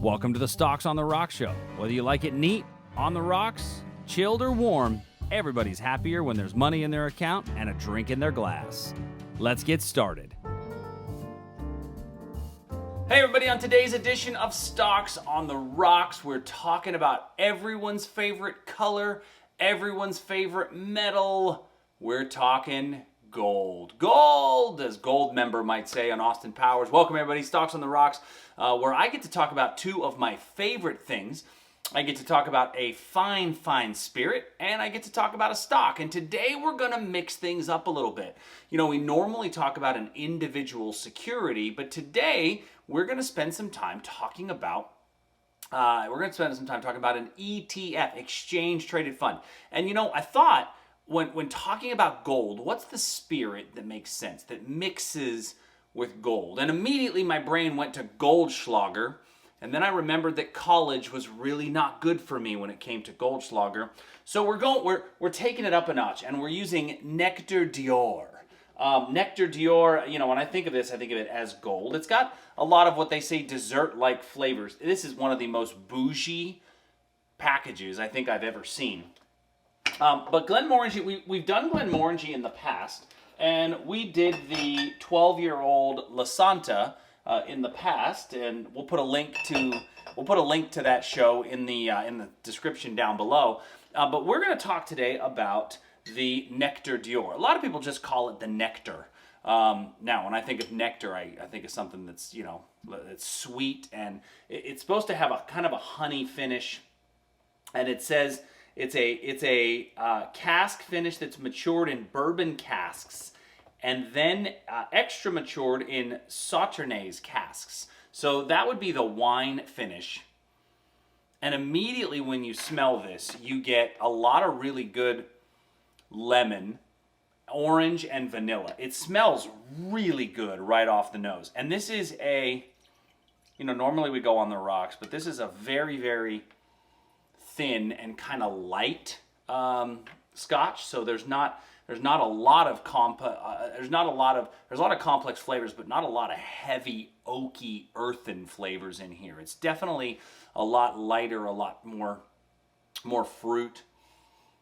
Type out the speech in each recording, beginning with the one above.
Welcome to the Stocks on the Rocks show. Whether you like it neat, on the rocks, chilled, or warm, everybody's happier when there's money in their account and a drink in their glass. Let's get started. Hey everybody, on today's edition of Stocks on the Rocks, we're talking about everyone's favorite color, everyone's favorite metal. We're talking gold. Gold, as Gold member might say on Austin Powers. Welcome everybody, Stocks on the Rocks, where I get to talk about two of my favorite things. I get to talk about a fine spirit, and I get to talk about a stock. And today we're going to mix things up a little bit. You know, we normally talk about an individual security, but today we're going to spend some time talking about an ETF, exchange traded fund. And you know, I thought when talking about gold, what's the spirit that makes sense, that mixes with gold? And immediately my brain went to Goldschlager. And then I remembered that college was really not good for me when it came to Goldschlager. So we're taking it up a notch, and we're using Nectar D'Or. Nectar D'Or, you know, when I think of this, I think of it as gold. It's got a lot of what they say dessert-like flavors. This is one of the most bougie packages I think I've ever seen. But Glenmorangie, we've done Glenmorangie in the past, and we did the 12-year-old La Santa in the past, and we'll put a link to that show in the description down below. But we're going to talk today about the Nectar D'Or. A lot of people just call it the Nectar. Now, when I think of nectar, I think of something that's, you know, it's sweet, and it's supposed to have a kind of a honey finish. And it says it's a cask finish that's matured in bourbon casks, and then extra matured in Sauternes casks. So that would be the wine finish. And immediately when you smell this, you get a lot of really good lemon, orange, and vanilla. It smells really good right off the nose. And this is a, you know, normally we go on the rocks, but this is a very, very thin and kind of light scotch. So there's a lot of complex flavors, but not a lot of heavy, oaky, earthen flavors in here. It's definitely a lot lighter, a lot more fruit.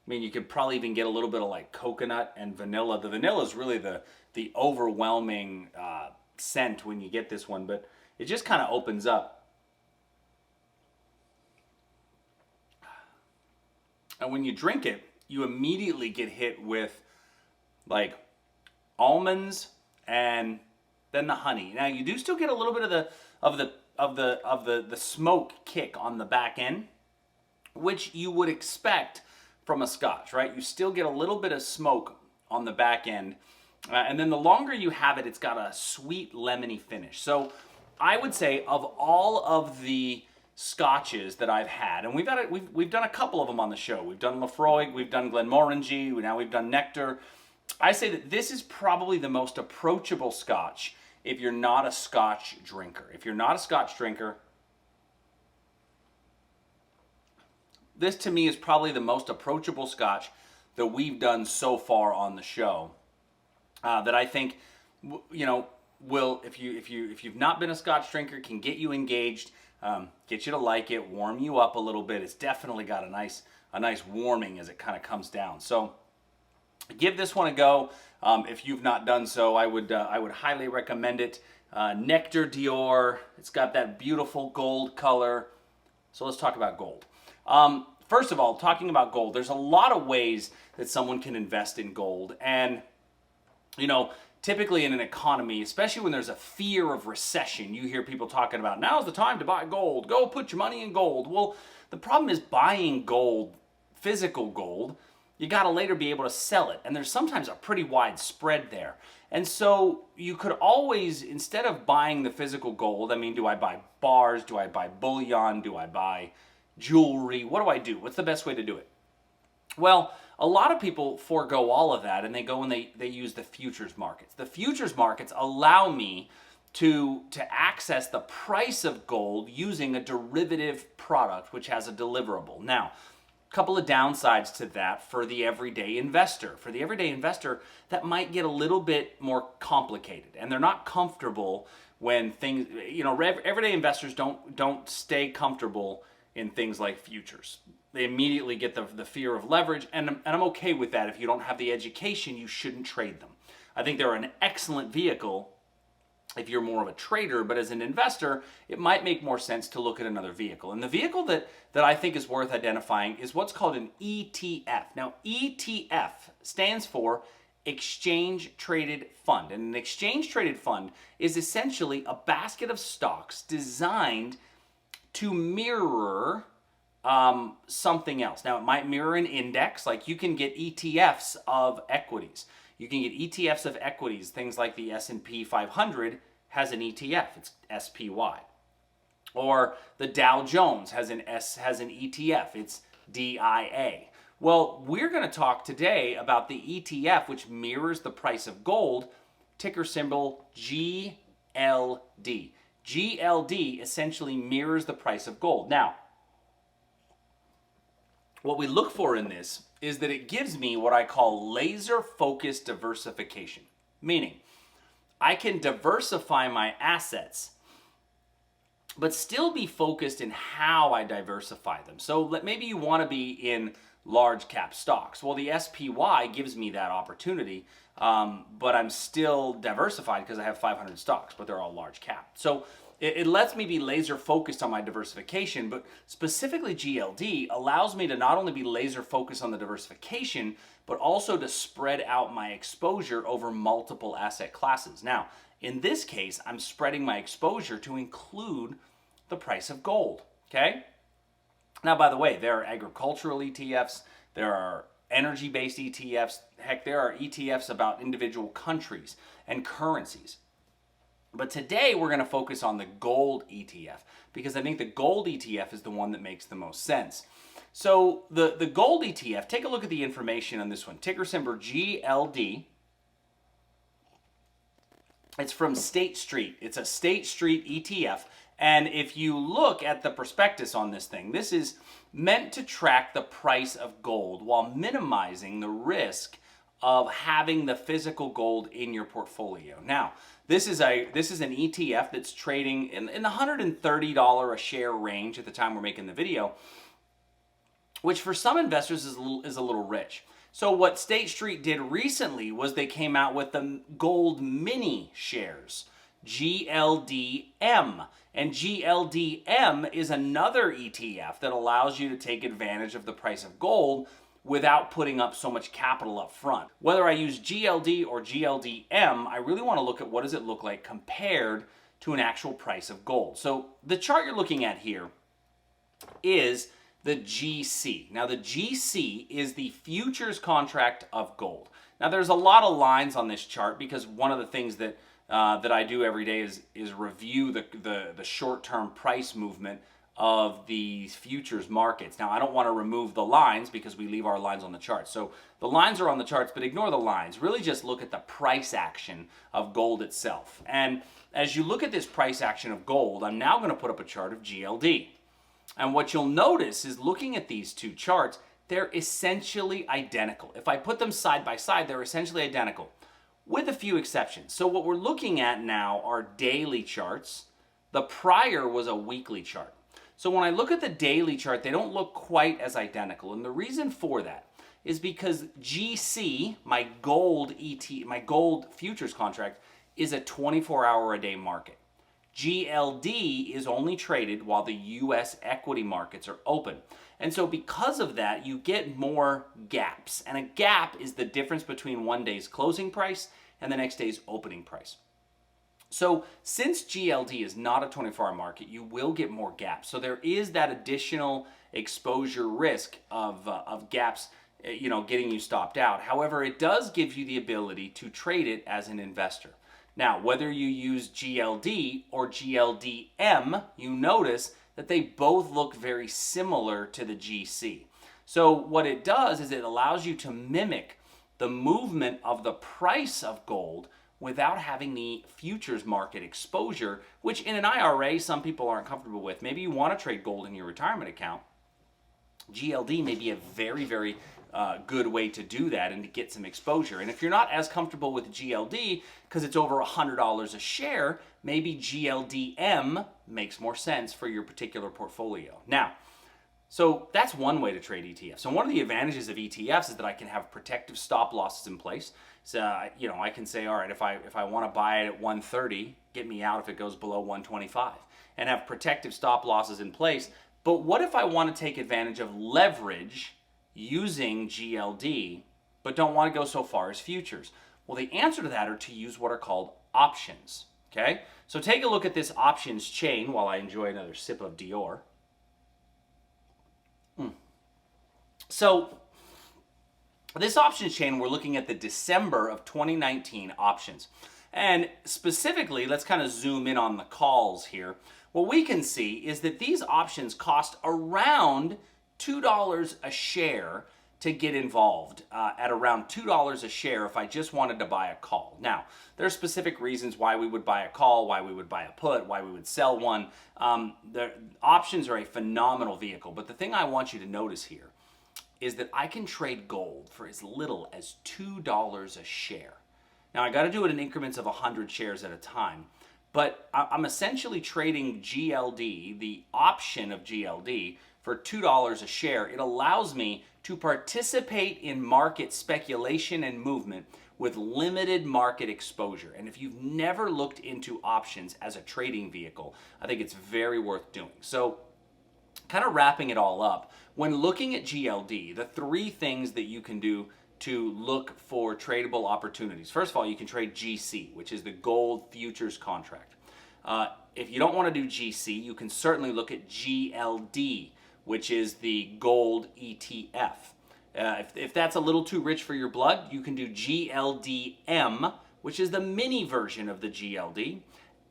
I mean, you could probably even get a little bit of like coconut and vanilla. The vanilla is really the overwhelming scent when you get this one, but it just kind of opens up. And when you drink it, you immediately get hit with like almonds and then the honey. Now you do still get a little bit of the smoke kick on the back end, which you would expect from a scotch, right? You still get a little bit of smoke on the back end, and then the longer you have it, it's got a sweet lemony finish. So I would say of all of the scotches that I've had, and we've done a couple of them on the show. We've done Lafroig, we've done Glenmorangie, now we've done Nectar. I say that this is probably the most approachable scotch if you're not a scotch drinker. If you're not a scotch drinker, this to me is probably the most approachable scotch that we've done so far on the show. That I think, you know, will, if you've not been a scotch drinker, can get you engaged, get you to like it, warm you up a little bit. It's definitely got a nice warming as it kind of comes down. So give this one a go. If you've not done so, I would highly recommend it. Nectar D'Or. It's got that beautiful gold color. So let's talk about gold. First of all, talking about gold, there's a lot of ways that someone can invest in gold. And, you know, typically in an economy, especially when there's a fear of recession, you hear people talking about, now's the time to buy gold. Go put your money in gold. Well, the problem is buying gold, physical gold, you got to later be able to sell it. And there's sometimes a pretty wide spread there. And so you could always, instead of buying the physical gold, I mean, do I buy bars? Do I buy bullion? Do I buy jewelry? What do I do? What's the best way to do it? Well, a lot of people forego all of that and they go and they use the futures markets. The futures markets allow me to access the price of gold using a derivative product which has a deliverable. Now, couple of downsides to that for the everyday investor. For the everyday investor, that might get a little bit more complicated, and they're not comfortable when things, everyday investors don't stay comfortable in things like futures. They immediately get the fear of leverage, and I'm okay with that. If you don't have the education, you shouldn't trade them. I think they're an excellent vehicle if you're more of a trader, but as an investor, it might make more sense to look at another vehicle. And the vehicle that I think is worth identifying is what's called an ETF. Now, ETF stands for Exchange Traded Fund. And an exchange traded fund is essentially a basket of stocks designed to mirror something else. Now, it might mirror an index, like you can get ETFs of equities. You can get ETFs of equities, things like the S&P 500 has an ETF, it's SPY. Or the Dow Jones has an ETF, it's DIA. Well, we're going to talk today about the ETF, which mirrors the price of gold, ticker symbol GLD. GLD essentially mirrors the price of gold. Now, what we look for in this is that it gives me what I call laser-focused diversification. Meaning, I can diversify my assets, but still be focused in how I diversify them. So maybe you want to be in large cap stocks. Well, the SPY gives me that opportunity, but I'm still diversified because I have 500 stocks, but they're all large cap. So it lets me be laser focused on my diversification, but specifically GLD allows me to not only be laser focused on the diversification, but also to spread out my exposure over multiple asset classes. Now, in this case, I'm spreading my exposure to include the price of gold, okay? Now, by the way, there are agricultural ETFs, there are energy-based ETFs, heck, there are ETFs about individual countries and currencies. But today we're going to focus on the gold ETF because I think the gold ETF is the one that makes the most sense. So the gold ETF, take a look at the information on this one. Ticker symbol GLD. It's from State Street. It's a State Street ETF. And if you look at the prospectus on this thing, this is meant to track the price of gold while minimizing the risk of having the physical gold in your portfolio. Now, this is an ETF that's trading in the $130 a share range at the time we're making the video, which for some investors is a little rich. So what State Street did recently was they came out with the gold mini shares, GLDM. And GLDM is another ETF that allows you to take advantage of the price of gold without putting up so much capital up front. Whether I use GLD or GLDM, I really want to look at what does it look like compared to an actual price of gold. So the chart you're looking at here is the GC. Now the GC is the futures contract of gold. Now there's a lot of lines on this chart because one of the things that I do every day is review the short-term price movement of the futures markets. Now, I don't want to remove the lines because we leave our lines on the charts. So the lines are on the charts, but ignore the lines. Really just look at the price action of gold itself. And as you look at this price action of gold, I'm now going to put up a chart of GLD. And what you'll notice is looking at these two charts, they're essentially identical. If I put them side by side, they're essentially identical, with a few exceptions. So what we're looking at now are daily charts. The prior was a weekly chart. So when I look at the daily chart, they don't look quite as identical. And the reason for that is because GC, my gold futures contract, is a 24-hour-a-day market. GLD is only traded while the U.S. equity markets are open. And so because of that, you get more gaps. And a gap is the difference between one day's closing price and the next day's opening price. So since GLD is not a 24-hour market, you will get more gaps. So there is that additional exposure risk of gaps, getting you stopped out. However, it does give you the ability to trade it as an investor. Now, whether you use GLD or GLDM, you notice that they both look very similar to the GC. So what it does is it allows you to mimic the movement of the price of gold without having the futures market exposure, which in an IRA, some people aren't comfortable with. Maybe you want to trade gold in your retirement account, GLD may be a very, very good way to do that and to get some exposure. And if you're not as comfortable with GLD because it's over $100 a share, maybe GLDM makes more sense for your particular portfolio. Now, so that's one way to trade ETFs. So one of the advantages of ETFs is that I can have protective stop losses in place. So I can say, all right, if I want to buy it at 130, get me out if it goes below 125, and have protective stop losses in place. But what if I want to take advantage of leverage using GLD, but don't want to go so far as futures? Well, the answer to that are to use what are called options. Okay, so take a look at this options chain while I enjoy another sip of Dior. So this options chain, we're looking at the December of 2019 options. And specifically, let's kind of zoom in on the calls here. What we can see is that these options cost around $2 a share to get involved, at around $2 a share if I just wanted to buy a call. Now, there are specific reasons why we would buy a call, why we would buy a put, why we would sell one. The options are a phenomenal vehicle, but the thing I want you to notice here is that I can trade gold for as little as $2 a share. Now, I got to do it in increments of 100 shares at a time, but I'm essentially trading GLD, the option of GLD, for $2 a share. It allows me to participate in market speculation and movement with limited market exposure. And if you've never looked into options as a trading vehicle, I think it's very worth doing. So, kind of wrapping it all up, when looking at GLD, the three things that you can do to look for tradable opportunities. First of all, you can trade GC, which is the gold futures contract. If you don't want to do GC, you can certainly look at GLD, which is the gold ETF. If that's a little too rich for your blood, you can do GLDM, which is the mini version of the GLD.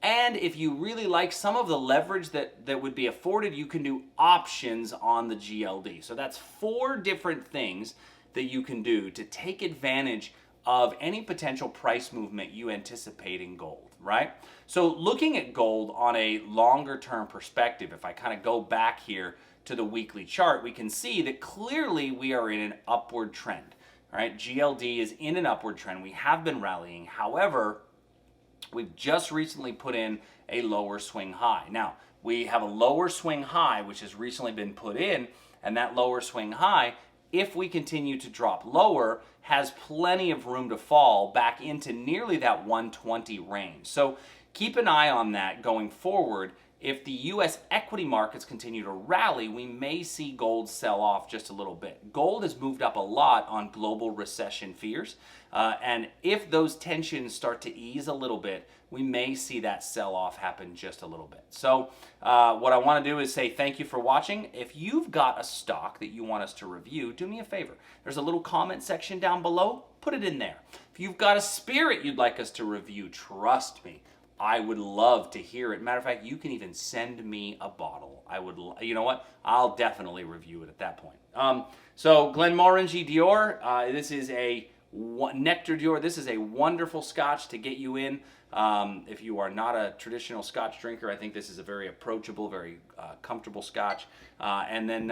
And if you really like some of the leverage that would be afforded, you can do options on the GLD. So that's 4 different things that you can do to take advantage of any potential price movement you anticipate in gold, right? So looking at gold on a longer term perspective, if I kind of go back here to the weekly chart, we can see that clearly we are in an upward trend, right? GLD is in an upward trend. We have been rallying. However, we've just recently put in a lower swing high. Now, we have a lower swing high, which has recently been put in, and that lower swing high, if we continue to drop lower, has plenty of room to fall back into nearly that 120 range. So keep an eye on that going forward. If the U.S. equity markets continue to rally, we may see gold sell off just a little bit. Gold has moved up a lot on global recession fears, and if those tensions start to ease a little bit, we may see that sell-off happen just a little bit. So what I want to do is say thank you for watching. If you've got a stock that you want us to review, do me a favor. There's a little comment section down below. Put it in there. If you've got a spirit you'd like us to review, trust me, I would love to hear it. Matter of fact, you can even send me a bottle. You know what? I'll definitely review it at that point. So Glenmorangie D'Or, this is a Nectar D'Or. This is a wonderful scotch to get you in. If you are not a traditional scotch drinker, I think this is a very approachable, very comfortable scotch. And then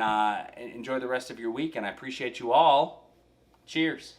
enjoy the rest of your week, and I appreciate you all. Cheers.